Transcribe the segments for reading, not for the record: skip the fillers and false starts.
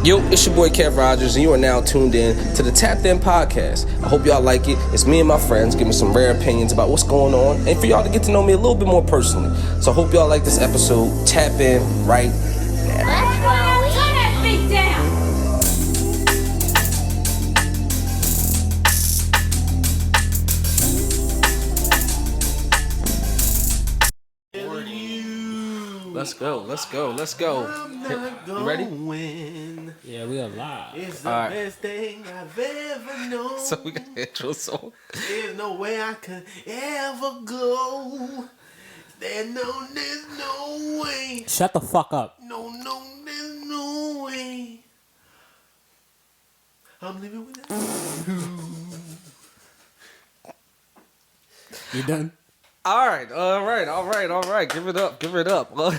Yo, it's your boy Kev Rogers, and you are now tuned in to the Tapped In Podcast. I hope y'all like it. It's me and my friends giving some rare opinions about what's going on, and for y'all to get to know me a little bit more personally. So I hope y'all like this episode. Tap in right now. Let's go! Turn that beat down! Let's go. You ready? Yeah, we are live. It's the All right. best thing I've ever known. So we got the intro song. There's no way I could ever go. There's no way. Shut the fuck up. There's no way. I'm living without you. You done? All right. Give it up. All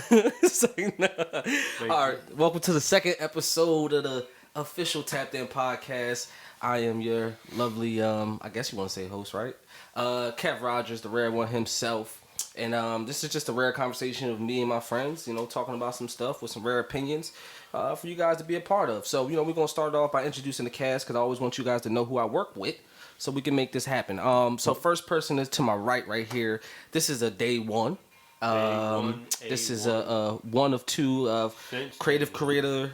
right. Welcome to the second episode of the official Tapped In Podcast. I am your lovely, I guess you want to say host, right? Kev Rogers, the rare one himself. And this is just a rare conversation of me and my friends, talking about some stuff with some rare opinions for you guys to be a part of. So, we're going to start off by introducing the cast because I always want you guys to know who I work with, so we can make this happen. So first person is to my right here. This is a day one. This is a one of two of creative creator.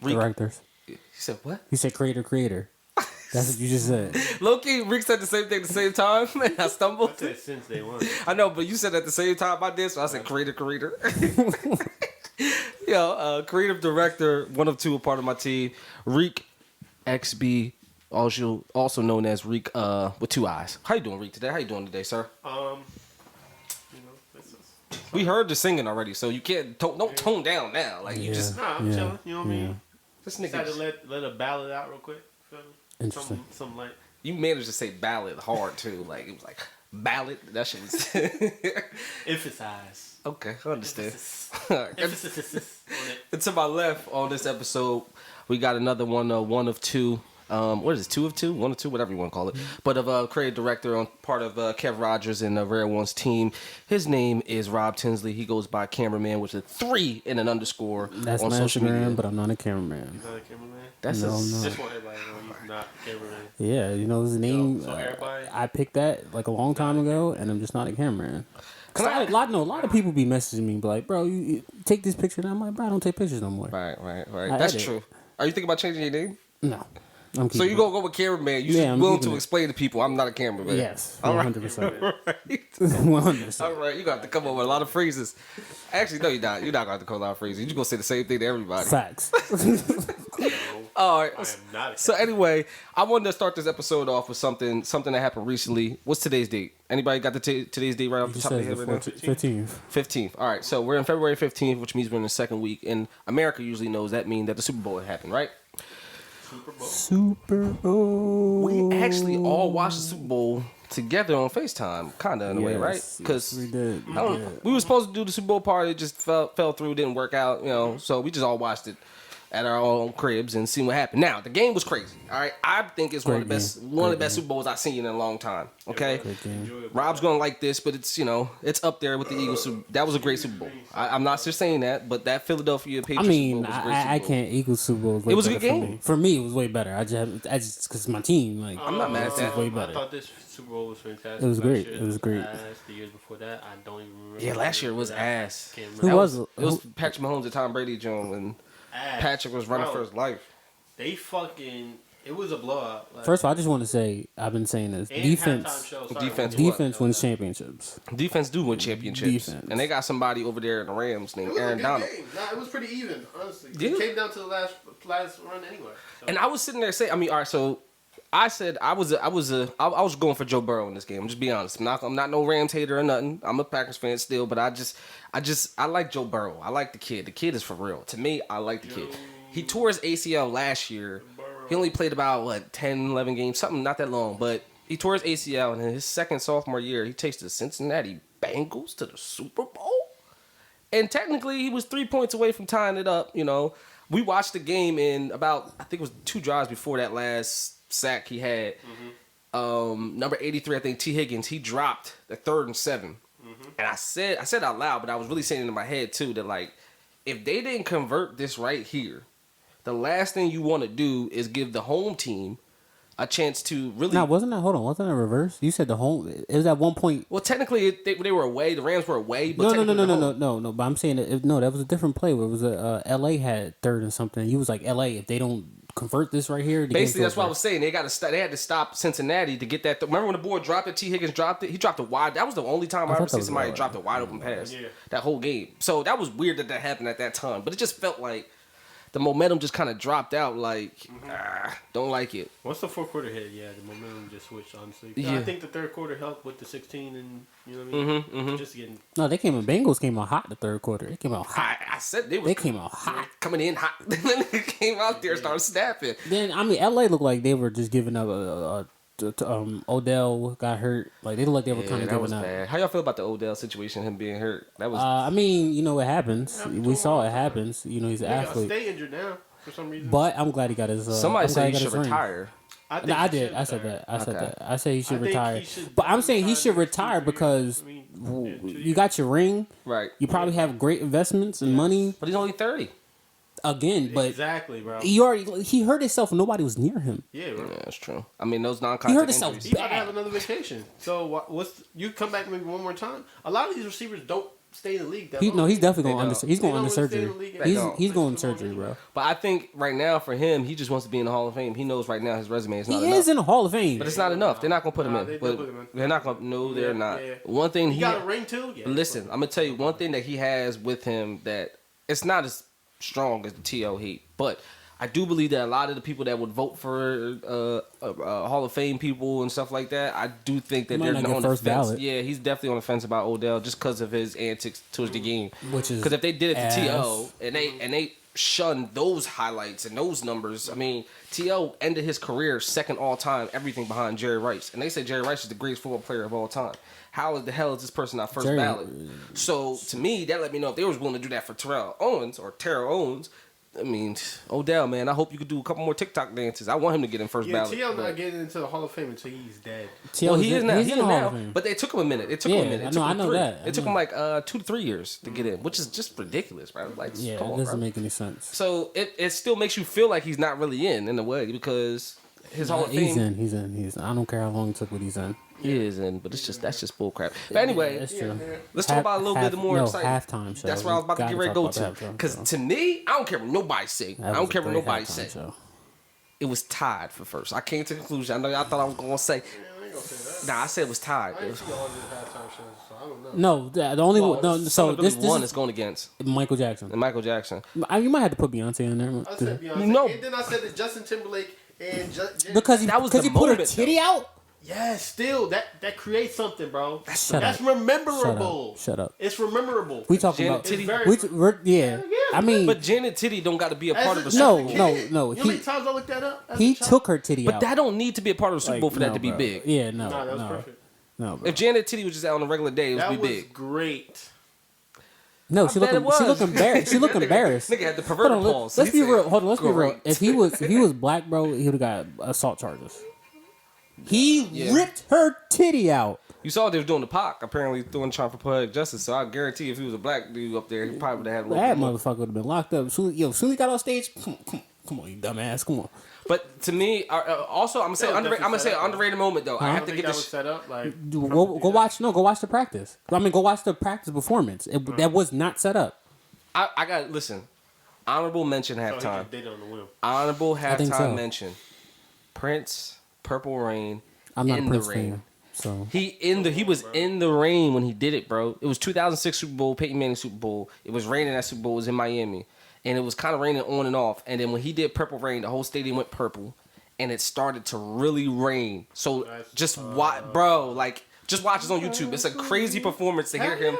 Directors. You said what? You said creator. That's what you just said. Low-key, Rick said the same thing at the same time, and I stumbled. I said since day one. I know, but you said at the same time I did, so I said creator. Creative director, one of two, a part of my team. Reek XB. Also known as Reek with two eyes. How you doing, Reek, today? How you doing today, sir? We heard the singing already, so you can't don't tone down now. Like you just I'm chilling. You know what I mean? this Decided nigga. to let a ballad out real quick. Interesting. Some like. You managed to say ballad hard too. Like it was like ballad. That shit was Emphasize. okay. I understand. Emphasis on it. And to my left on this episode, we got another one of two. What is it? 2 of 2? 1 of 2? Whatever you want to call it. But of a creative director on part of Kev Rogers and the Rare Ones team. His name is Rob Tinsley. He goes by cameraman with a 3 and an underscore. That's on my social Instagram, media. but I'm not a cameraman. Not a cameraman. That's No, a, I'm not. Just want everybody to know he's not a cameraman. Yeah, his name. So everybody. I picked that like a long time ago, and I'm just not a cameraman. Cause a lot of people be messaging me, be like, bro, you take this picture, and I'm like, bro, I don't take pictures no more. Right. I That's edit. true. Are you thinking about changing your name? No. I'm So you gonna go with cameraman? You Yeah, should I'm willing keeping to it. explain to people I'm not a cameraman. Yes, All right. 100%. Right. 100%. All right, you got to come up with a lot of phrases. Actually, no, you're not. You're not going to have to come up with a lot of phrases. You're just going to say the same thing to everybody. Facts. All right. I am not a So anyway, I wanted to start this episode off with something that happened recently. What's today's date? Anybody got today's date right off the You top of said their the head right now? 15th. 15th. All right, so we're in February 15th, which means we're in the second week. And America usually knows that means that the Super Bowl had happened, right? Super Bowl. We actually all watched the Super Bowl together on FaceTime, kind of in a way, right? Yes, Because we did. we were supposed to do the Super Bowl party, it just fell through, didn't work out, So we just all watched it at our own cribs and see what happened. Now the game was crazy. All right, I think it's one of the best Super Bowls I've seen in a long time. Okay, Rob's gonna like this, but it's it's up there with the Eagles. That was a great Super Bowl. I'm not just saying that, but that Philadelphia Patriots Super Bowl was a great Super Bowl. I can't Eagles Super Bowl. It was a good game. For me, it was way better. I just because my team, like, I'm not mad at that. Way I better. thought this Super Bowl was fantastic. It was Last great. year It was great. ass. The years before that, I don't even remember. Yeah, last year was ass. Can't Who remember. was It was Patrick Mahomes and Tom Brady, Joe, and Ass. Patrick was running for his life. They fucking. It was a blowout. Like, First of all, I just want to say I've been saying this. and Defense halftime show, sorry, Defense when they defense won. wins championships. Defense do win championships, Defense. and they got somebody over there in the Rams named It was a Aaron good Donald. game. Nah, it was pretty even, honestly. Yeah. It came down to the last run anyway. So. And I was sitting there saying, all right, so I said I was going for Joe Burrow in this game. I'm just being honest. I'm not no Rams hater or nothing. I'm a Packers fan still, but I like Joe Burrow. I like the kid. The kid is for real. To me, I like the kid. He tore his ACL last year. He only played about 10, 11 games, something not that long, but he tore his ACL, and in his second sophomore year, he takes the Cincinnati Bengals to the Super Bowl. And technically, he was 3 points away from tying it up. We watched the game in about, I think it was 2 drives before that last sack he had. Number 83, I think T. Higgins, he dropped the 3rd and 7. And I said out loud, but I was really saying it in my head too, that like, if they didn't convert this right here, the last thing you want to do is give the home team a chance to really. No, wasn't that? Hold on, wasn't that reverse? You said the home. It was at one point. Well, technically, they were away. The Rams were away. But No. But I'm saying that was a different play. Where it was L.A. had third and something. He was like, L.A. if they don't convert this right here, basically that's what I was saying. They had to stop Cincinnati to get that. Remember when the board dropped it? T. Higgins dropped it. He dropped a wide. That was the only time I ever seen somebody drop a wide open pass. Yeah. That whole game. So that was weird that happened at that time. But it just felt like the momentum just kind of dropped out. Like, don't like it. Once the fourth quarter hit, the momentum just switched. Honestly, yeah. I think the third quarter helped with the 16 and you know what I mean. Just getting. No, Bengals came out hot the third quarter. They came out hot. I said they came out hot, coming in hot. Then they came out there and started snapping. Then LA looked like they were just giving up. Odell got hurt. Like they looked like they were kind of giving up. Bad. How y'all feel about the Odell situation? Him being hurt. That was. I mean, it happens. We saw it happens. He's an athlete. Stay injured now for some reason. But I'm glad he got his. Somebody said he should retire. I did. I said that. I said he should retire. But I'm saying he should retire because you got your ring. Right. You probably have great investments and money. But he's only 30. Again, but exactly, bro. He hurt himself. And nobody was near him. Yeah, bro. Yeah, that's true. I mean, those non-contact he hurt himself injuries. He about to have another vacation. So you come back maybe one more time. A lot of these receivers don't stay in the league that long. He's definitely going under. He's going under surgery. He's going surgery, bro. But I think right now for him, he just wants to be in the Hall of Fame. He knows right now his resume is not enough. He is in the Hall of Fame, but it's not enough. They're not going to put him in. They're not going to. No, they're not. Yeah. One thing he got a ring too. Yeah, listen, I'm gonna tell you one thing that he has with him that it's not as strong as the T.O. heat, but I do believe that a lot of the people that would vote for Hall of Fame people and stuff like that, I do think that they're on the fence. Ballot. Yeah, he's definitely on the fence about Odell just because of his antics towards the game. Which is because if they did it to T.O. and they shunned those highlights and those numbers, I mean, T.O. ended his career second all time, everything behind Jerry Rice, and they say Jerry Rice is the greatest football player of all time. How the hell is this person not first ballot? So to me, that let me know if they was willing to do that for Terrell Owens. I mean, Odell, man, I hope you could do a couple more TikTok dances. I want him to get in first ballot. T.O. not getting into the Hall of Fame until he's dead. Well, he is now. He's in the Hall of Fame. But they took him a minute. It took him a minute. I know that. It took him like 2 to 3 years to get in, which is just ridiculous, right? Like, come on, it doesn't make any sense. So it still makes you feel like he's not really in a way because his Hall of Fame. He's in. I don't care how long it took, but he's in. He is in, but that's just bull crap. But anyway, that's true. Let's talk about a little bit more exciting. Halftime show. That's where I was about to get ready to go to. Because to me, I don't care what nobody say. I don't care what nobody say. It was tied for first. I came to the conclusion. I know y'all thought I was gonna say. Nah, I said it was tied. No, the only one. No, so this one is going against Michael Jackson. And Michael Jackson. You might have to put Beyonce in there. I said Beyonce. No. And then I said that Justin Timberlake and because he put her titty out. Yeah, still that creates something, bro. That's memorable. Shut up. It's memorable. We talking about titty. Yeah. I mean, but Janet Titty don't got to be a part of the Super Bowl. No. You know how many times I looked that up? He took her titty out. But that don't need to be a part of the Super Bowl for that to be big. Yeah, that was perfect. No, bro. If Janet Titty was just out on a regular day, it would be big. That was great. No, she looked embarrassed. She looked embarrassed. Nigga had the perverted pause. Let's be real. Hold on, let's be real. If he was black, bro, he would have got assault charges. He ripped her titty out. You saw what they was doing to Pac, apparently trying for poetic justice. So I guarantee if he was a black dude up there, he probably would have had a little that motherfucker would have been locked up. Soon as he got on stage, come on, you dumbass, come on. But to me, also I'm gonna say underrated moment though. I have to get this set up. Like go watch the practice. I mean, go watch the practice performance. That was not set up. I got listen. Honorable mention halftime. They did on the whim. Honorable halftime mention. Prince, Purple Rain. I'm not in a Prince the rain. fan. So he was in the rain when he did it, bro. It was 2006 Super Bowl, Peyton Manning Super Bowl. It was raining at Super Bowl. It was in Miami, and it was kind of raining on and off. And then when he did Purple Rain, the whole stadium went purple, and it started to really rain. So just watch, bro. Like just watch this on YouTube. It's a crazy performance to hear him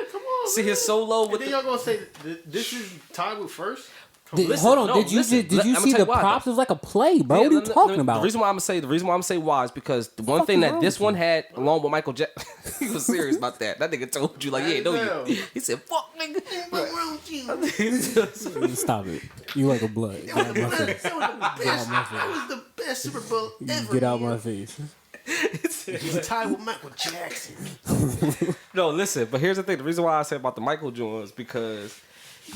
see his solo with. And then y'all gonna say this is tied with first. Hold on, did you see the props? It was like a play, bro. What are you talking about? The reason why I'm gonna say why is because the one thing that this one had, along with Michael Jackson, he was serious about that. That nigga told you like, yeah, no, you. He said, "Fuck, nigga." What's wrong with you? Stop it. You like a blood. Get out my face. That was the best Super Bowl ever. Get out my face. He's tied with Michael Jackson. No, listen, but here's the thing. The reason why I say about the Michael Jordan is because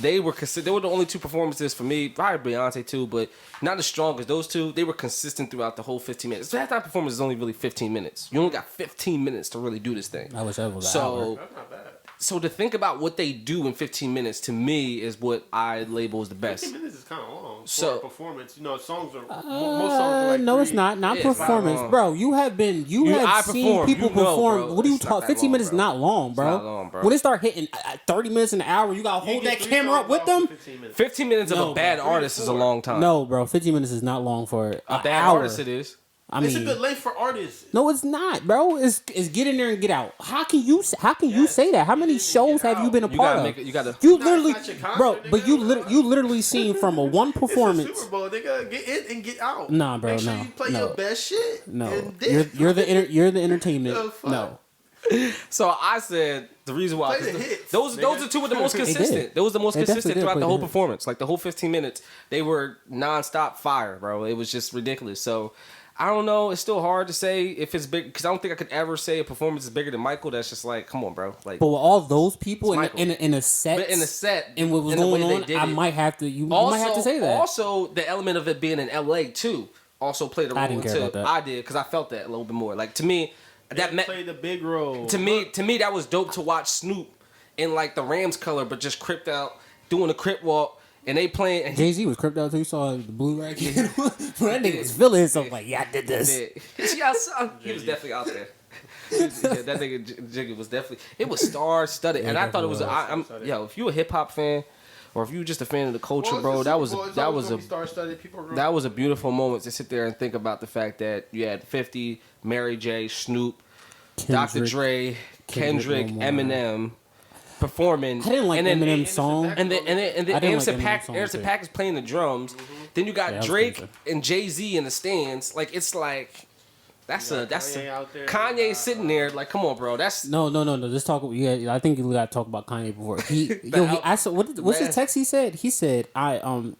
They were they were the only two performances for me. Probably Beyonce too, but not as strong as those two. They were consistent throughout the whole 15 minutes. The halftime performance is only really 15 minutes. You only got 15 minutes to really do this thing. I wish that was an hour. That's not bad. So to think about what they do in 15 minutes to me is what I label as the best. 15 minutes is kind of long So- for a performance. You know, songs are most songs are like No, it's 3. not. Not Yeah, it's performance, not long. bro. You have I seen perform. people You know, perform. bro. What do you It's not talk? that 15 long, minutes is bro. not long, bro. not long, bro. When they start hitting 30 minutes an hour, you gotta hold that camera up with them. 15 minutes of No, a bad bro. artist is a long time. No, bro. 15 minutes is not long for a an bad hour. artist it is. I It's a mean, good length for artists. no, it's not, bro. It's get in there and get out. How can you say that? How many shows have you been a You part gotta of? make it. You gotta. You Nah, literally, it's not your concert, bro. But nigga. you literally seen from a one It's a performance. Super Bowl. They gotta get in and get out. Nah, bro, Make sure no, you play no. your best shit. No, and dip. you're the entertainment. The fuck? No, So I said the reason why Play the hits, those nigga. are two of the most They did. consistent. Those were the most They definitely consistent did throughout play the the whole hits. performance. Like the whole 15 minutes, they were nonstop fire, bro. It was just ridiculous. So I don't know. It's still hard to say if it's big because I don't think I could ever say a performance is bigger than Michael. That's just like, come on, bro. Like, but with all those people It's in a set, but in the set and what was in the going way they on, did I it. might have to. You might have to say that. Also, the element of it being in LA too also played a role. I didn't care too. about that. I did because I felt that a little bit more. Like to me, that meant played the big role. to me that was dope to watch Snoop in like the Rams color, but just cripped out doing a crip walk, and they playing. And Jay-Z was cripped out too. You saw the blue rag. That nigga was feeling himself like, yeah, I did this. yeah, son, he was definitely out there. Yeah, that nigga Jiggy was definitely. It was star studded, and I thought it was. Yo, if you a hip hop fan, or if you were just a fan of the culture, bro, that was a beautiful moment to sit there and think about the fact that you had 50, Mary J, Snoop, Dr. Dre, Kendrick, Lamar. Eminem performing. I didn't like and then, Eminem's song. And then I didn't like Anderson Eminem's song, Anderson too. .Paak is playing the drums. Then you got Yeah, I was Drake gonna and Jay-Z in the stands. Like it's like that's Kanye out there. Kanye sitting there like, come on, bro. That's No. Just talk. Yeah, I think you got to talk about Kanye before. I saw what's last- his text? He said, damn.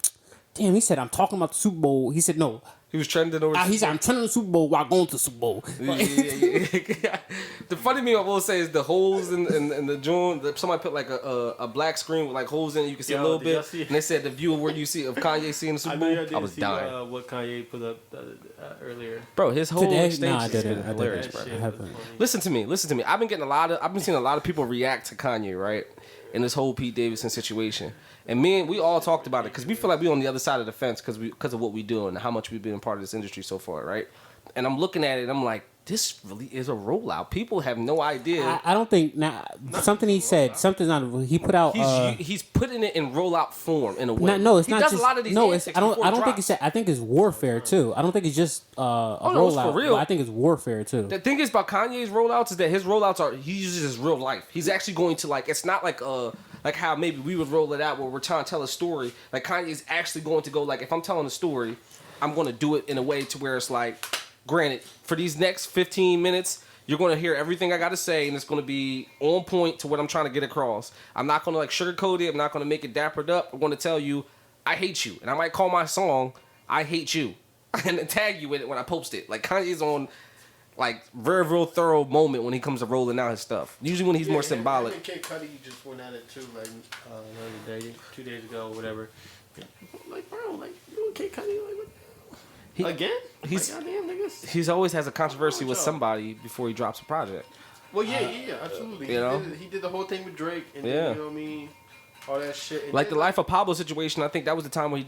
He said, I'm talking about the Super Bowl. He said, no. he was trending over. He said, I'm trending the Super Bowl while going to the Super Bowl. Yeah. The funny thing I will say is the holes in the joint. Somebody put like a black screen with like holes in it. You can see a Yo, little did y'all bit. see- And they said the view of where you see of Kanye seeing the Super Bowl. I was dying. What Kanye put up earlier. Bro, his whole Today? exchange No, I has didn't. been I hilarious, didn't. bro. I haven't. Listen to me. I've been seeing a lot of people react to Kanye, right? In this whole Pete Davidson situation. And we all talked about it because we feel like we're on the other side of the fence because of what we do and how much we've been a part of this industry so far, right? And I'm looking at it and I'm like, this really is a rollout. People have no idea. I don't think something he said. Something's not. He put out. He's putting it in rollout form in a way. No, it's he not does just. a lot of these No, it's. antics I don't. before I it don't think drops. it's. I think it's warfare too. I don't think it's just a no, it's rollout. for real. But I think it's warfare too. The thing is about Kanye's rollouts is that his rollouts are he uses his real life. He's actually going to like it's not like how maybe we would roll it out where we're trying to tell a story. Like Kanye's actually going to go like if I'm telling a story, I'm going to do it in a way to where it's like, granted, for these next 15 minutes, you're going to hear everything I got to say, and it's going to be on point to what I'm trying to get across. I'm not going to like sugarcoat it. I'm not going to make it dappered up. I'm going to tell you, I hate you, and I might call my song "I Hate You" and then tag you in it when I post it. Like Kanye's on. Like very real thorough moment when he comes to rolling out his stuff. Usually when he's more symbolic. Him and Kid Cudi just went at it too, like the other day, 2 days ago, or whatever. Like, bro, like you and Kid Cudi, like what? Again? He's like, goddamn niggas. he's always has a controversy with y'all? somebody before he drops a project. Well, yeah, absolutely. you know? He did the whole thing with Drake, and Yeah. then, you know what I mean, all that shit. And Like then, the Life of Pablo situation, I think that was the time when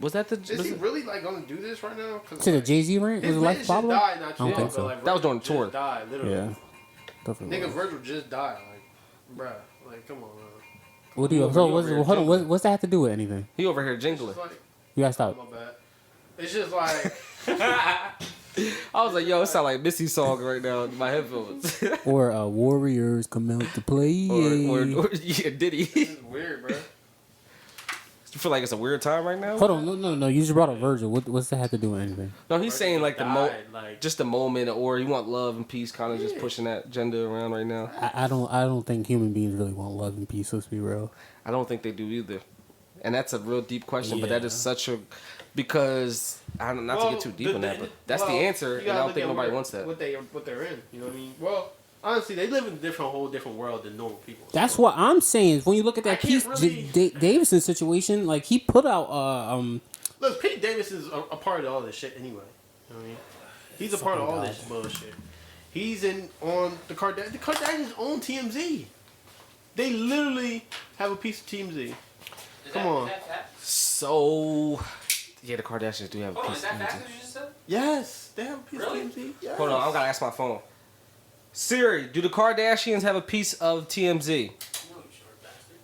was that the Is he really like gonna do this right now? To the Jay-Z rant was his it man like just Pablo? died not I too don't long think ago. so. Like, That was during the Virgil tour. just died, literally. Yeah, definitely. Nigga, Virgil just died. Like, bruh, like, come on, man. What do you? over- So you what's, over here hold on. What's that have to do with anything? he over here jingling. It's like, You gotta stop. my bad. It's just like, I was like, yo, it sound like Missy song right now in my headphones. Or Warriors come out to play. or yeah, Diddy. it's weird, bruh. You feel like it's a weird time right now? Hold on, no. You just brought up Virgil. What's that have to do with anything? No, he's saying like Died, like, just the moment, or you want love and peace, kind of just pushing that agenda around right now. I don't think human beings really want love and peace. Let's be real. I don't think they do either, and that's a real deep question. But that Yeah. is such a because I don't not to get too deep on that, but that's the answer, you and gotta I don't look think at nobody where- wants that. What they're in, you know what I mean? Well, honestly, they live in a whole different world than normal people. That's what I'm saying. When you look at that can't Pete really- Davidson situation, like he put out Look, Pete Davidson is a part of all this shit anyway. You know what I mean? He's a part of all this bullshit. He's on the Kardashians. The Kardashians own TMZ. They literally have a piece of TMZ. Come on. So, yeah, the Kardashians do have a Hold on, piece is that of facts music. what you just said? Yes, they have a piece Really? of TMZ. Yes. Hold on, I gotta ask my phone. Siri, do the Kardashians have a piece of TMZ? No, you short bastard.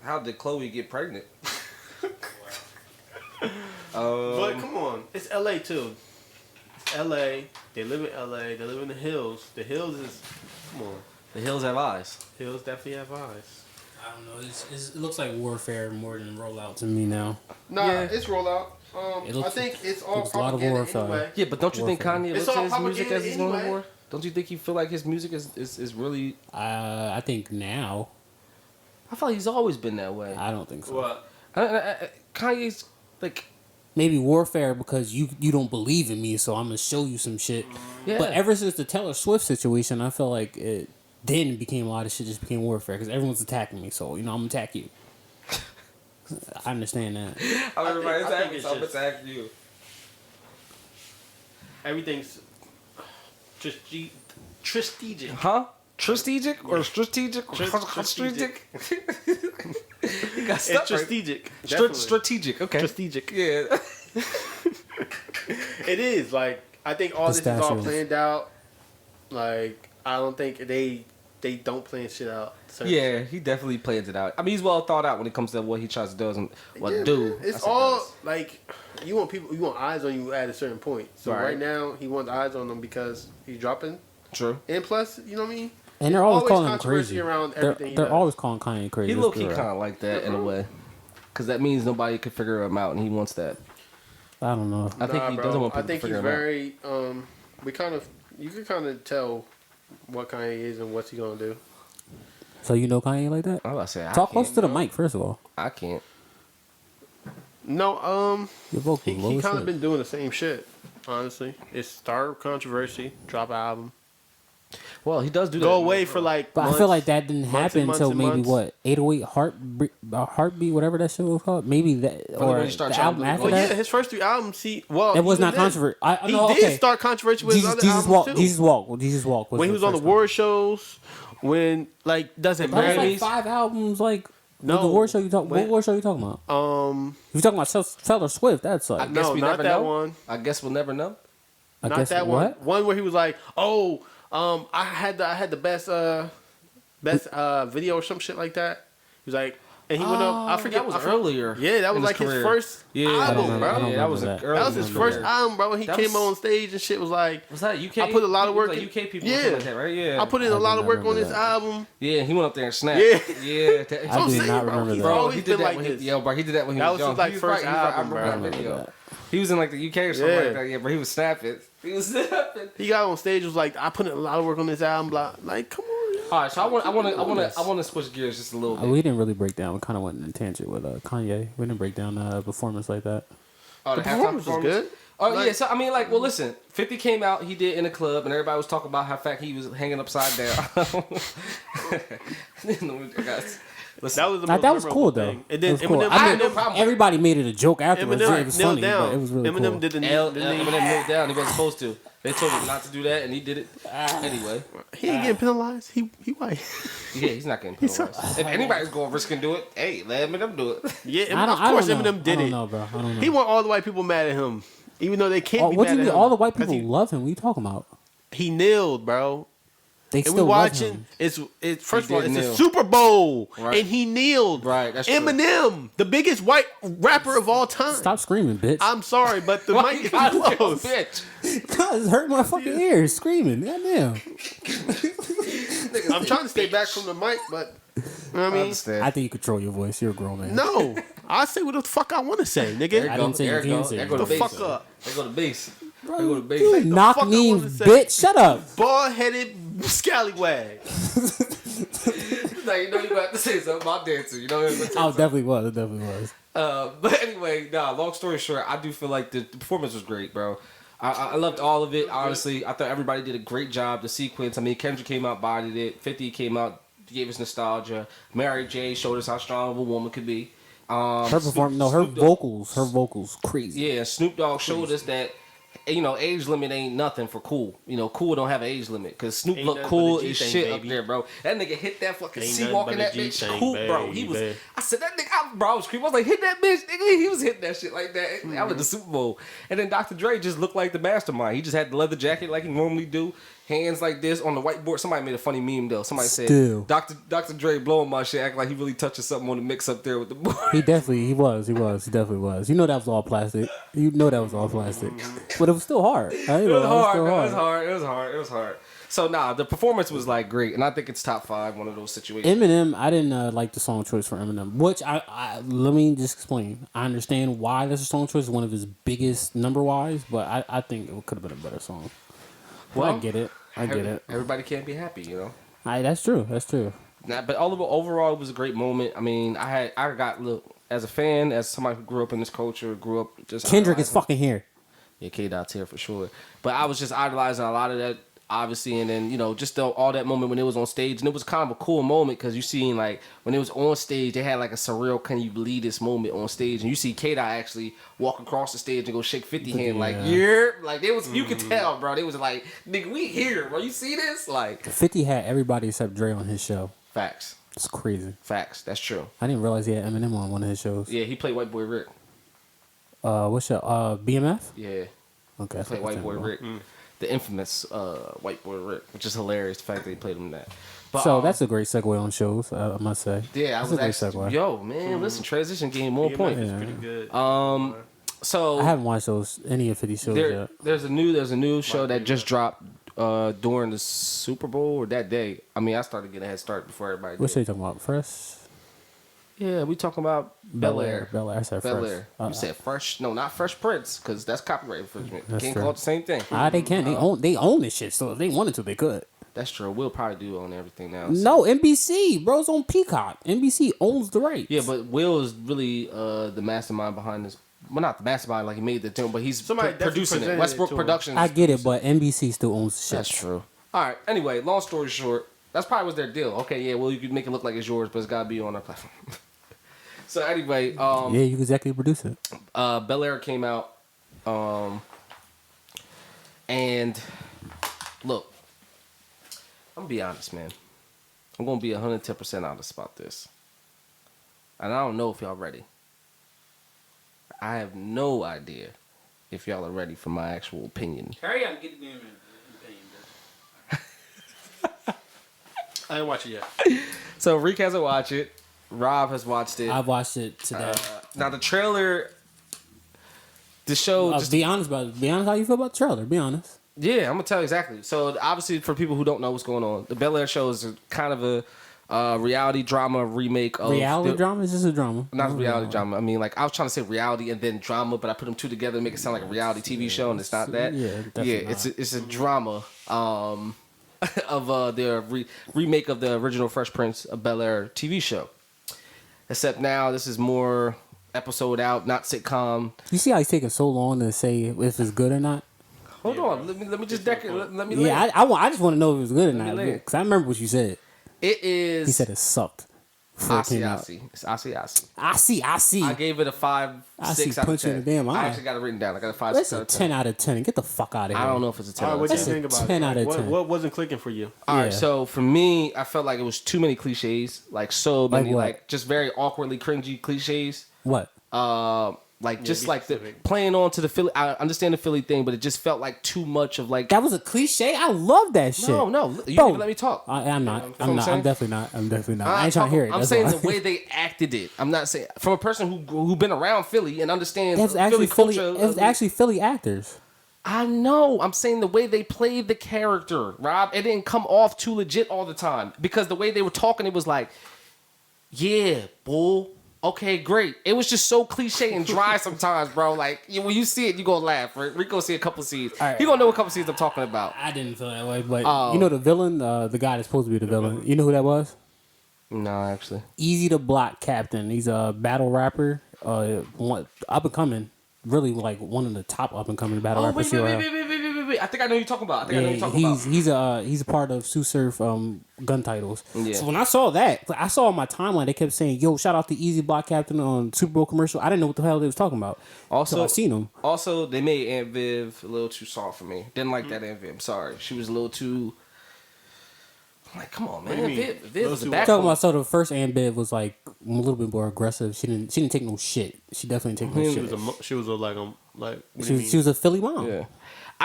How did Chloe get pregnant? But come on, it's LA too. It's LA. They live in LA. They live in the hills. The hills is, come on. The hills have eyes. Hills definitely have eyes. I don't know. It looks like warfare more than rollout to me now. Nah, Yeah. it's rollout. It looks- I think it's all looks a lot of propaganda warfare. anyway. Yeah, but don't you think Warfare. Kanye It's looks all at his music as he's going to propaganda war? Don't you think he feel like his music is really? I think now. I feel like he's always been that way. I don't think so. What? Kanye's like, Maybe warfare because you don't believe in me, so I'm gonna show you some shit. yeah. But ever since the Taylor Swift situation, I feel like it then became a lot of shit. Just became warfare because everyone's attacking me. So I'm gonna attack you. I understand that. everybody's I think it's so I'm just- attacking you. Everything's just strategic. Huh? Strategic or strategic? Strategic. You got It's stuck right. strategic. Definitely. Strategic. Okay. Strategic. Yeah. It is like I think all this is all Pistachios. planned out. Like I don't think they don't plan shit out. So, Yeah, he definitely plans it out. I mean, he's well thought out when it comes to what he tries to do and what Yeah, do. man. It's That's all what like you want eyes on you at a certain point. So Right. right now he wants eyes on them because he's dropping. it is. True. And plus, you know what I mean? And they're always Always calling him controversy crazy. around They're, everything he they're does. always calling Kanye crazy. He Let's low be key real. kind of like that in a way, because that means nobody could figure him out, and he wants that. I don't know. I think he bro. doesn't want I people think to he's figure him out. very you can kind of tell what Kanye is and what's he gonna do. So you know Kanye like that? I'm about to say, Talk close to the mic first of all. I can't. No, Your vocal he low as kind of shit. been doing the same shit. Honestly, it's start controversy, drop an album, Well, he does do that. go away for like. But I months, feel like that didn't months and happen months until and maybe months. what 808 heartbeat, whatever that shit was called. Maybe that or when he started the trying album to after Well, that. yeah, his first 3 albums, It was even not then, controversial. I He know. did Okay. start controversy with his other Jesus albums Walk. too. Jesus Walk. Jesus Walk. Was when he the was on the first one. award shows, when like doesn't That was like Grammys. 5 albums. Like No, the award show you talk. What when- award show you talking about? You talking about Taylor Swift? That's I like guess No, we not never that know. one. I guess we'll never know. I not guess that what? one. One where he was like, "Oh, I had the best video or some shit like that." He was like, and he went up. I forget. That was I forget- earlier. Yeah, that was in like his career. first Yeah, I don't album, remember- bro. I don't Yeah, that was remember early That was his in first career. album, bro. When he That came was- on stage and shit was like, Was that UK? I put a lot of It was work like in- UK people, yeah. or something like that, right? Yeah. I put in I a lot do of not work on remember this that. album. Yeah, he went up there and snapped. Yeah. Yeah. I I'm do saying, not bro, remember he's that. always he been did that like when this. he, yo, bro, he did that when he That was was young. his, like, He was first right, he was right. I album, remember bro. that I remember video. that. He was in like the UK or something Yeah. like that. Yeah, bro, he was snapping. He was snapping. He got on stage was like, I put in a lot of work on this album. Blah. Like, come on. yo. All right, so I want to switch gears just a little bit. We didn't really break down. We kind of went in a tangent with Kanye. We didn't break down performance like that. Oh, The halftime performance was good. Oh Like- yeah, so I mean, like, well, listen, 50 came out, he did in the club, and everybody was talking about how fat he was hanging upside down. Listen, That was the Nah, most that was memorable cool though. thing. And It then was cool. Eminem, I mean, no problem. everybody made it a joke afterwards. Eminem It was knelt funny, down. but it was really Eminem cool. did the knee. Eminem knelt down. He wasn't supposed to. They told him not to do that, and he did it anyway. He ain't getting penalized. He white. Yeah, he's not getting penalized. If anybody's going to risk and do it, hey, let Eminem do it. Yeah, I don't, of course I don't know. Eminem did I don't it. know, bro. I don't know. He want all the white people mad at him, even though they can't be What mad do you at mean? him. All the white 'Cause people love him. What are you talking about? He kneeled, bro. They And we still love watching. him. It's first of all, did it's kneel. a Super Bowl, Right. and he kneeled. Right, that's true. Eminem, the biggest white rapper of all time. Stop screaming, bitch. I'm sorry, but the Why mic you is gotta too be a close. bitch? God, it's hurting my fucking ears. Screaming. Goddamn. I'm trying to stay back from the mic, but you know what I I mean. understand. I think you control your voice. You're a grown man. No, I say what the fuck I want to say, nigga. There you I go. didn't say There you you can't go. say There it. go the The bass. fuck up, There go the bass. Bro, There go the bass. you knock fuck I me, wanna say. bitch. Shut up. bald headed scallywag. Like, you know you got to say something about dancing. You know what I'm saying? Oh, it definitely was. It definitely was. But anyway, long story short, I do feel like the performance was great, bro. I loved all of it. Honestly, I thought everybody did a great job. The sequence. I mean, Kendrick came out, bodied it. 50 came out, gave us nostalgia. Mary J showed us how strong of a woman could be. Her vocals, crazy. Yeah, Snoop Dogg showed us that, age limit ain't nothing for cool. Cool don't have an age limit because Snoop Ain't look nothing cool but a as G-thing, shit baby. up there, bro. That nigga hit that fucking Ain't sea nothing walking but a that bitch G-thing, cool, bro. He was. baby. I said that nigga, bro. I was creeping. I was like, hit that bitch, nigga. He was hitting that shit like that. I was at the Super Bowl, and then Dr. Dre just looked like the mastermind. He just had the leather jacket like he normally do. Hands like this on the whiteboard. Somebody made a funny meme though. Somebody Still. said, Dr. Dre blowing my shit, acting like he really touching something on the mix up there with the board. He definitely was. He definitely was. You know that was all plastic. But it was still hard. It was hard. So the performance was like great, and I think it's top 5, one of those situations. Eminem, I didn't like the song choice for Eminem, which I let me just explain. I understand why that's a song choice, one of his biggest number wise, but I think it could have been a better song. Well, I get it. Everybody can't be happy, That's true. But overall, it was a great moment. I mean, as a fan, as somebody who grew up in this culture, grew up just Kendrick is idolizing- fucking here. Yeah, K-Dot's here for sure. But I was just idolizing a lot of that, obviously, and then just all that moment when it was on stage, and it was kind of a cool moment because you seen like when it was on stage, they had like a surreal "can you believe this" moment on stage, and you see K-Dot actually walk across the stage and go shake 50 hand like like they was you could tell, bro. They was like, nigga, we here, bro. You see this? Like 50 had everybody except Dre on his show. facts. It's crazy. Facts. That's true. I didn't realize he had Eminem on one of his shows. Yeah, he played White Boy Rick. What's show? BMF? Yeah. Okay. He played White Boy Rick. The infamous White Boy Rick, which is hilarious. The fact that he played him in that. But, So that's a great segue on shows, I must say. Yeah, That's a great segue. Yo, man, listen, transition game on point. It's pretty good. So I haven't watched any of 50 shows yet. there's a new show that just dropped during the Super Bowl or that day. I mean, I started getting a head start before everybody What did. show you talking about? Fresh? Yeah, we talking about Bel Air. Bel Air. I said Bel Fresh. Air. You said Fresh? No, not Fresh Prince, because that's copyright infringement. You That's can't true. call it the same thing. They can't. They own this shit. So if they wanted to, they could. That's true. We'll probably do own everything now. So. No, NBC, bro, it's on Peacock. NBC owns the rights. Yeah, but Will is really the mastermind behind this. Well, not the mastermind, like he made the tune, but he's Somebody definitely producing it. presented Westbrook it to him. Productions. I get it, but NBC still owns the shit. That's true. All right. Anyway, long story short, that's probably was their deal. Okay, yeah. Well, you could make it look like it's yours, but it's gotta be on our platform. So anyway, Yeah, you can exactly produce it. Bel Air came out, and look, I'm gonna be honest, man. I'm gonna be 110% honest about this, and I don't know if y'all ready. I have no idea if y'all are ready for my actual opinion. Hurry up and get the damn I didn't watch it yet. So Reek hasn't watched it. Rob has watched it. I've watched it today. Now the trailer, the show. Just, Be honest about it. Be honest how you feel about the trailer. Be honest. yeah, I'm gonna tell you exactly. So obviously, for people who don't know what's going on, the Bel Air show is kind of a reality drama remake of Reality drama is just a drama. Not reality drama. I mean, like I was trying to say reality and then drama, but I put them two together to make it sound like a reality TV show, and it's not that. Yeah, definitely not. It's a drama of their remake of the original Fresh Prince of Bel Air TV show. Except now this is more episode out, not sitcom. You see how he's taking so long to say if it's good or not? Hold on, let me just decorate. Let me. Yeah, lay it. I just want to know if it was good or Let me not. lay it. Because I remember what you said. It is. He said it sucked. Before it came out. It's Asi. I see. I gave it a 5, I 6 see out of punch in 10. the damn I eye. actually got it written down. I got a 5, That's 6 out a of 10. 10 out of 10. Get the fuck out of here. I don't know if it's a 10 All right, out of what 10. do you think about 10 it? out of 10. What wasn't clicking for you? All right, Yeah. so for me, I felt like it was too many cliches, like so Like many, what? like just very awkwardly cringy cliches. What? Like just be like the specific. playing on to the Philly. I understand the Philly thing, but it just felt like too much of like. That was a cliche? I love that shit. No, you Bro, didn't even let me talk. I'm not. what I'm I'm not. saying? I'm definitely not. I ain't trying to hear it. I'm That's saying all. the way they acted it. I'm not saying from a person who been around Philly and understands It was actually Philly Philly. culture. It was actually Philly actors. I know. I'm saying the way they played the character, Rob, it didn't come off too legit all the time because the way they were talking, it was like, yeah, bull. Okay, great. It was just so cliche and dry sometimes, bro. Like when you see it, you gonna laugh. Right? Rico see a couple scenes. All right. He gonna know what couple scenes I'm talking about. I didn't feel that way, but you know the villain, the guy that's supposed to be the villain. You know who that was? No, actually. Easy to Block Captain. He's a battle rapper. Up and coming. really like one of the top up and coming battle Oh rappers. wait. I think I know who you're talking about. He's a part of Sue Surf gun titles. Yeah. So when I saw that, I saw on my timeline they kept saying, "Yo, shout out to Easy Block Captain on Super Bowl commercial." I didn't know what the hell they was talking about. Also, so I seen them. Also, they made Aunt Viv a little too soft for me. Didn't like that Aunt Viv. Sorry, she was a little too. I'm like, come on, man. Viv was a back. Talking about so the first Aunt Viv was like a little bit more aggressive. She didn't take no shit. She definitely didn't take no shit. She was like. She was a Philly mom. Yeah.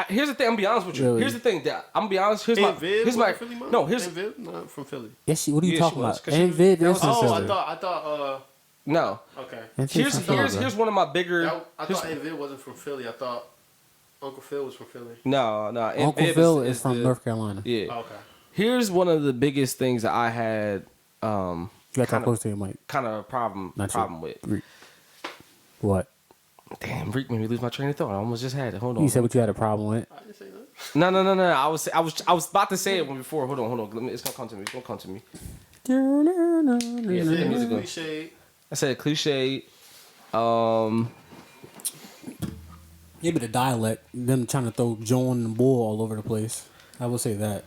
Here's the thing. I'm gonna be honest with you. Really? Here's the thing. That I'm gonna be honest. Here's my Philly mom? no. Here's Aunt Viv, not from Philly. Yes, what are you Yeah, talking she was, about? 'cause Aunt Viv is from Oh, Philly. I thought. no. Okay. Aunt Viv's from Philly, bro. Here's one of my bigger. I thought Aunt Viv wasn't from Philly. I thought Uncle Phil was from Philly. No. Aunt Uncle Viv Phil is from North Carolina. Yeah. Oh, okay. Here's one of the biggest things that I had. You got to talk close to your mic. Kind of a problem with. What? Damn, Reek made me lose my train of thought. I almost just had it. Hold on. You said what you had a problem with. I didn't say that. No. I was about to say it before. Hold on. It's gonna come to me. Yeah, the music goes. Cliche. I said cliche. Maybe the dialect, them trying to throw Joan and Bull all over the place. I would say that.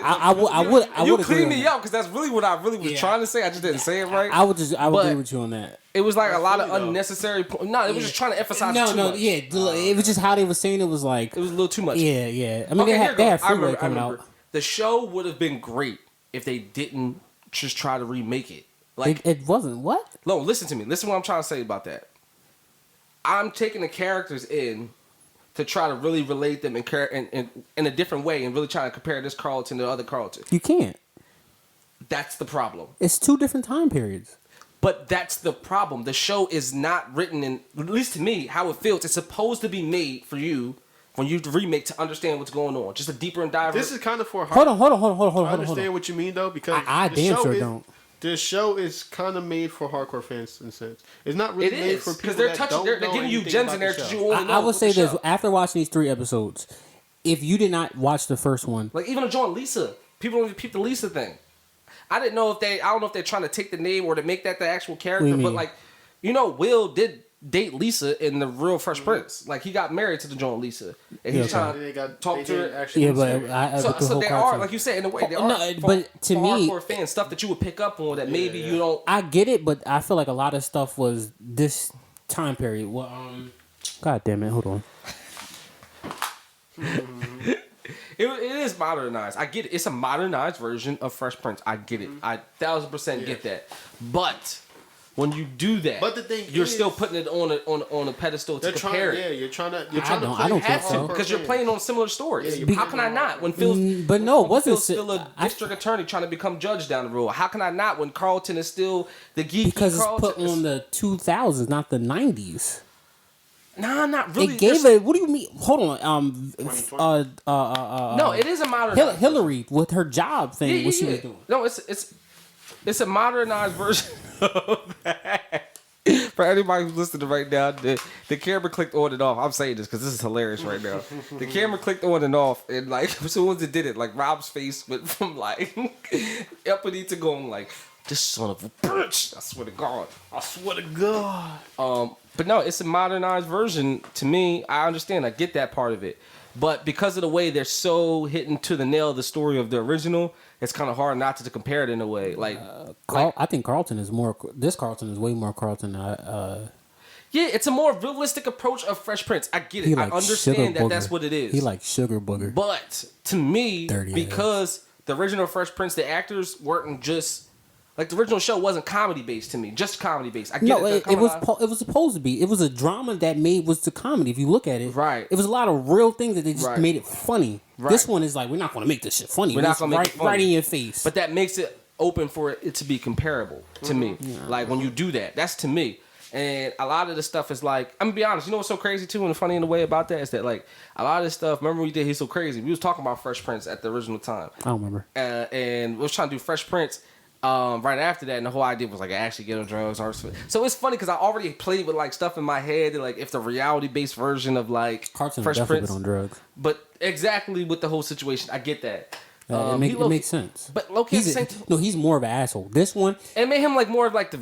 I would. You clean me up because that's really what I really was trying to say. I just didn't say it right. I would agree with you on that. It was like a lot of unnecessary. No, it was just trying to emphasize. Too much. It was just how they were saying it was like. It was a little too much. Yeah. I mean, they had Freeway coming out. The show would have been great if they didn't just try to remake it. Like it wasn't what? No, listen to me. Listen to what I'm trying to say about that. I'm taking the characters in to try to really relate them in a different way and really try to compare this Carlton to the other Carlton. You can't. That's the problem. It's two different time periods. But that's the problem. The show is not written in, at least to me, how it feels. It's supposed to be made for you when you remake to understand what's going on. Just a deeper and diver. This is kind of for Hold on. I understand what you mean though because I damn sure don't. This show is kind of made for hardcore fans in a sense. It's not really made for people because they're giving you gems in there. I will say this: after watching these 3 episodes, if you did not watch the first one, like even John Lisa, people don't peep the Lisa thing. I don't know if they're trying to take the name or to make that the actual character, but like, Will did date Lisa in the real Fresh Prince. Like he got married to the John Lisa, and he's trying to talk to her. Yeah, but so they are, like you said, in a way, they are. No, but to me, hardcore fans, stuff that you would pick up on that maybe you don't. I get it, but I feel like a lot of stuff was this time period. Well, God damn it, hold on. It is modernized. I get it. It's a modernized version of Fresh Prince. I get it. I 1000% get that. But when you do that, but the thing you're still putting it on a pedestal to compare it. Yeah, you're trying to. I don't think so because you're playing on similar stories. Yeah, how can I not? When Phil's but no, it wasn't Phil's still a district attorney trying to become judge down the road. How can I not? When Carlton is still the geeky because it's Carlton put on the 2000s, not the 90s. Nah, not really. It gave it. What do you mean? Hold on. No, it is a modern. Hillary with her job thing. What she was doing? No, it's a modernized version of that. For anybody who's listening right now, the camera clicked on and off. I'm saying this because this is hilarious right now. The camera clicked on and off, and like as soon as it did it, like Rob's face went from like uppity to going like, "This son of a bitch!" I swear to God. But no, it's a modernized version. To me, I understand. I get that part of it. But because of the way they're so hitting to the nail of the story of the original, it's kind of hard not to compare it in a way. I think Carlton is more. This Carlton is way more Carlton. Yeah, it's a more realistic approach of Fresh Prince. I get it. I understand that that's what it is. He likes Sugar Booger. But to me, because the original Fresh Prince, the actors weren't just. Like the original show wasn't comedy based to me, just comedy based. I get it was supposed to be. It was a drama that was the comedy. If you look at it, right? It was a lot of real things that they just made it funny. Right. This one is like, we're not going to make this shit funny. We're not going to make it funny. Right in your face. But that makes it open for it to be comparable to me. Yeah. Like when you do that, that's to me. And a lot of the stuff is like, I'm gonna be honest. You know what's so crazy too, and funny in a way about that is that like a lot of this stuff. Remember we did He's So Crazy. We was talking about Fresh Prince at the original time. I don't remember. And we was trying to do Fresh Prince. Right after that, and the whole idea was like I actually get on drugs. So it's funny because I already played with like stuff in my head, like if the reality based version of like Carlton Fresh Prince on drugs, but exactly with the whole situation, I get that. It makes sense. But low key at the same No, he's more of an asshole. This one, it made him like more of like the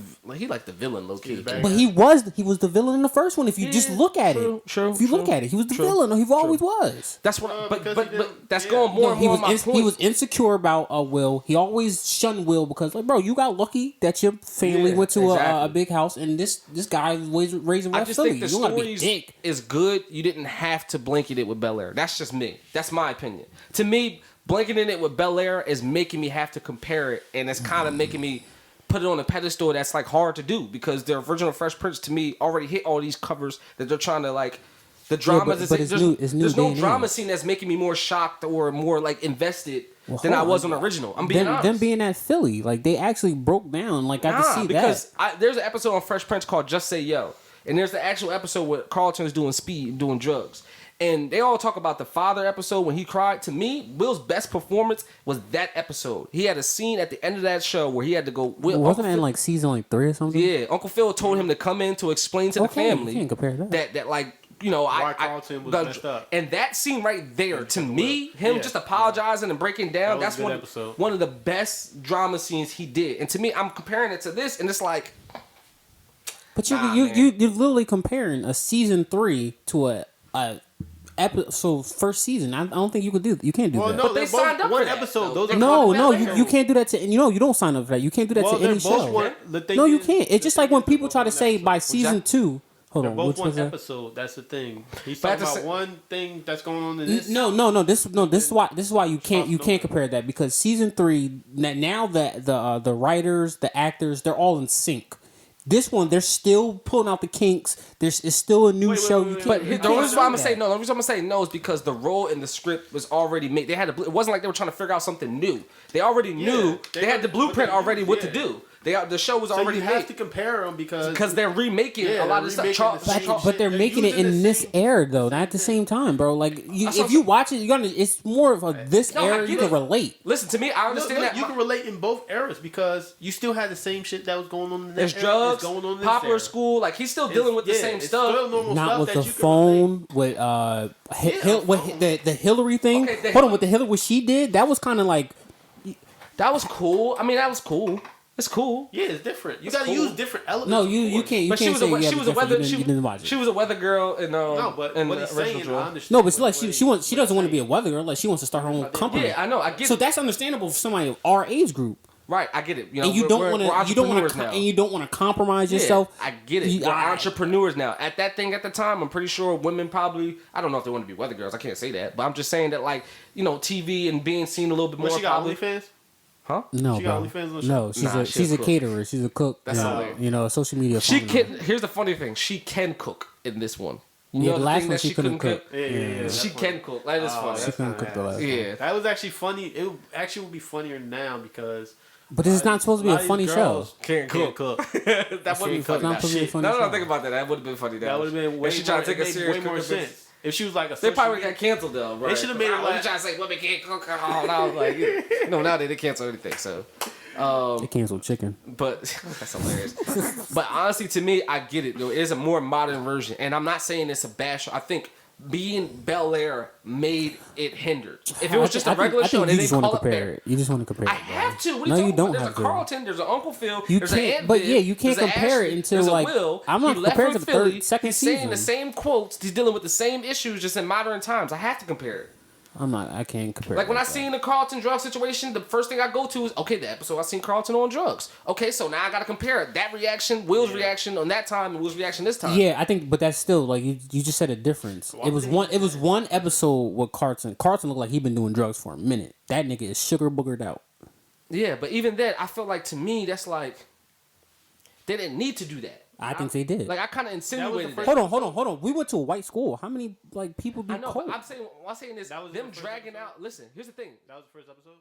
villain low key. but he was the villain in the first one. If you just look at it, if you look at it, he was the villain. He always was. That's what. But that's yeah. going more and more. He was insecure about Will. He always shunned Will because like, bro, you got lucky that your family went to a big house, and this guy was raising West Philly. Think the story is good. You didn't have to blanket it with Bel Air. That's just me. That's my opinion. To me, blanketing it with Bel Air is making me have to compare it, and it's kind of making me put it on a pedestal that's like hard to do because the original Fresh Prince to me already hit all these covers that they're trying to like. The drama there's no drama scene that's making me more shocked or more like invested than I was on the original. I'm being honest. Them being at Philly, like they actually broke down. Like I can see because there's an episode on Fresh Prince called Just Say Yo, and there's the actual episode where Carlton's doing speed, doing drugs. And they all talk about the father episode when he cried. To me, Will's best performance was that episode. He had a scene at the end of that show where he had to go. Wasn't it in like season 3 or something? Yeah, Uncle Phil told him to come in to explain to the family. You can't compare that like. You know, why Carlton was messed up. And that scene right there, to me, him just apologizing and breaking down, that's one of the best drama scenes he did. And to me, I'm comparing it to this, and it's like... But you're literally comparing a season 3 to a episode first season. I don't think you can't do that. No, but they signed up for that. Episode. You can't do that to... You don't sign up for that. You can't do that to any show. No, you can't. It's just like when people try to say by season 2... Hold on. Both one episode. That's the thing. He's talking about one thing that's going on in this. No. This is why you can't compare that because season 3 now that the writers, the actors, they're all in sync. This one, they're still pulling out the kinks. It's still a new show. The reason why I'm gonna say no. The reason I'm gonna say no is because the role in the script was already made. It wasn't like they were trying to figure out something new. They already knew. They had the blueprint already what to do. The show was already made. So you have to compare them because they're remaking a lot of stuff. But they're making it in this era though, not at the same time, bro. Like if you watch it, it's more of this era. You can relate. Listen to me. I understand that you can relate in both eras because you still had the same shit that was going on in There's drugs, going on in popular school. Like he's still dealing with the same stuff. Not with the phone, with the Hillary thing. Hold on, with the Hillary, what she did, that was kind of like that was cool. I mean, that was cool. It's cool. Yeah, it's different. You gotta use different elements. No, you can't. But she was a weather girl in but what he's saying, I understand. No, but she doesn't want to be a weather girl. Like she wants to start her own company. Yeah, I know. I get it. So that's understandable for somebody of our age group. Right, I get it. And you don't want to compromise yourself. I get it. We're entrepreneurs now. At that thing at the time, I'm pretty sure women probably. I don't know if they want to be weather girls. I can't say that, but I'm just saying that TV and being seen a little bit more. She got OnlyFans? Huh? No, she got OnlyFans on the show? No, she's a caterer. She's a cook. That's a social media. She can. Here's the funny thing. She can cook in this one. The last one she couldn't cook. Yeah. She can cook. That is funny. She couldn't cook the last one. Yeah. That was actually funny. It actually would be funnier now because. But this is not supposed to be a funny show. Can't cook. That would be funny. Now think about that. That would have been funny. That would have been way. She trying to take a serious more sense. If she was like a they probably got canceled though, right? They should have made her like trying to say women can't cook. I was like, no, now they cancel everything. So they canceled chicken. But that's hilarious. But honestly, to me, I get it. Though it is a more modern version, and I'm not saying it's a bad show. I think being Bel Air made it hindered. If it was just a regular show, they didn't call it Bear. You just want to compare it. I have to. What no, you don't about? have There's a Carlton. There's an Uncle Phil. You there's can't. An But yeah, you can't compare it until like Will. I'm not comparing to the second season. He's saying the same quotes. He's dealing with the same issues, just in modern times. I have to compare it. I can't compare. Like when I seen the Carlton drug situation, the first thing I go to is the episode I seen Carlton on drugs. Okay, so now I got to compare it. That reaction, Will's reaction on that time, and Will's reaction this time. Yeah, I think, but that's still like you just said a difference. It was one episode with Carlton. Carlton looked like he'd been doing drugs for a minute. That nigga is sugar boogered out. Yeah, but even then, I feel like to me that's like they didn't need to do that. I think they did. Like I kind of insinuated. Hold on. We went to a white school. How many people do? I know. Coke? But I'm saying this. Them dragging out. Listen, here's the thing. That was the first episode.